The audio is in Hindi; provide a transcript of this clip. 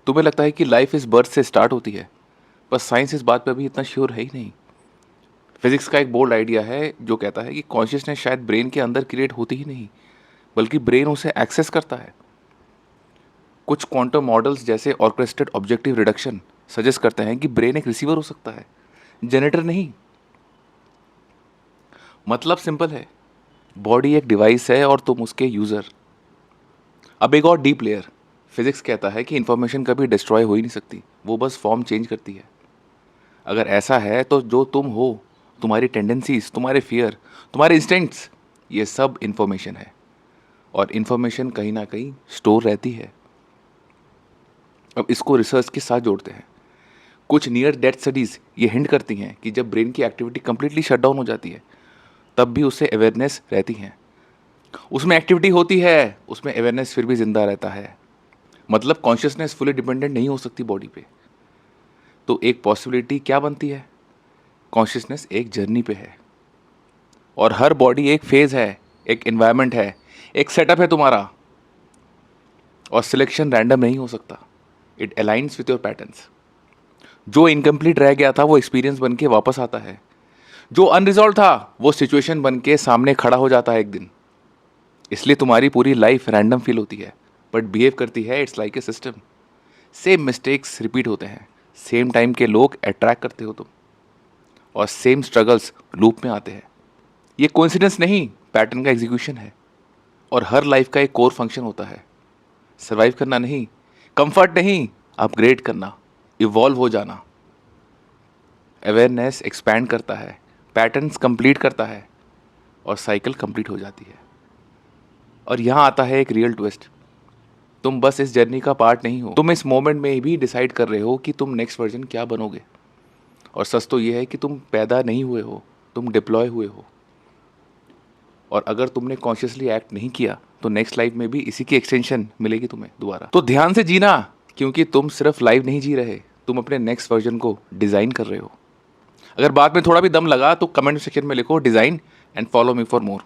तुम्हें लगता है कि लाइफ इस बर्थ से स्टार्ट होती है, पर साइंस इस बात पे अभी इतना श्योर है ही नहीं। फिजिक्स का एक बोल्ड आइडिया है जो कहता है कि कॉन्शियसनेस शायद ब्रेन के अंदर क्रिएट होती ही नहीं, बल्कि ब्रेन उसे एक्सेस करता है। कुछ क्वांटम मॉडल्स जैसे ऑर्केस्ट्रेटेड ऑब्जेक्टिव रिडक्शन सजेस्ट करते हैं कि ब्रेन एक रिसीवर हो सकता है, जनरेटर नहीं। मतलब सिंपल है, बॉडी एक डिवाइस है और तुम उसके यूज़र। अब एक और डीप लेयर, फिजिक्स कहता है कि इंफॉर्मेशन कभी डिस्ट्रॉय हो ही नहीं सकती, वो बस फॉर्म चेंज करती है। अगर ऐसा है तो जो तुम हो, तुम्हारी टेंडेंसीज, तुम्हारे फियर, तुम्हारे इंस्टिंक्ट्स, ये सब इंफॉर्मेशन है। और इंफॉर्मेशन कहीं ना कहीं स्टोर रहती है। अब इसको रिसर्च के साथ जोड़ते हैं। कुछ नियर डेथ स्टडीज़ ये हिंट करती हैं कि जब ब्रेन की एक्टिविटी कंप्लीटली शट डाउन हो जाती है, तब भी उससे अवेयरनेस रहती है। उसमें एक्टिविटी होती है, उसमें अवेयरनेस फिर भी जिंदा रहता है। मतलब कॉन्शियसनेस फुली डिपेंडेंट नहीं हो सकती बॉडी पे। तो एक पॉसिबिलिटी क्या बनती है, कॉन्शियसनेस एक जर्नी पे है, और हर बॉडी एक फेज है, एक एनवायरनमेंट है, एक सेटअप है तुम्हारा। और सिलेक्शन रैंडम नहीं हो सकता, it aligns with your patterns. जो इनकम्प्लीट रह गया था वो एक्सपीरियंस बन के वापस आता है, जो अनरिजॉल्व था वो सिचुएशन बन के सामने खड़ा हो जाता है एक दिन। इसलिए तुम्हारी पूरी लाइफ रैंडम फील होती है, बट बिहेव करती है it's like a system. Same mistakes repeat होते हैं, सेम टाइम के लोग अट्रैक्ट करते हो तुम, और सेम स्ट्रगल्स लूप में आते हैं। ये कोइंसिडेंस नहीं, पैटर्न का एग्जीक्यूशन है। और हर लाइफ का एक कोर फंक्शन होता है, सर्वाइव करना नहीं, कंफर्ट नहीं, अपग्रेड करना, इवॉल्व हो जाना। अवेयरनेस एक्सपैंड करता है, पैटर्न्स कंप्लीट करता है, और साइकिल कंप्लीट हो जाती है। और यहाँ आता है एक रियल ट्विस्ट, तुम बस इस जर्नी का पार्ट नहीं हो, तुम इस मोमेंट में भी डिसाइड कर रहे हो कि तुम नेक्स्ट वर्जन क्या बनोगे। और सच तो ये है कि तुम पैदा नहीं हुए हो, तुम डिप्लॉय हुए हो। और अगर तुमने कॉन्शियसली एक्ट नहीं किया तो नेक्स्ट लाइफ में भी इसी की एक्सटेंशन मिलेगी तुम्हें दोबारा। तो ध्यान से जीना, क्योंकि तुम सिर्फ लाइफ नहीं जी रहे, तुम अपने नेक्स्ट वर्जन को डिज़ाइन कर रहे हो। अगर बात में थोड़ा भी दम लगा तो कमेंट सेक्शन में लिखो design, and follow me for more.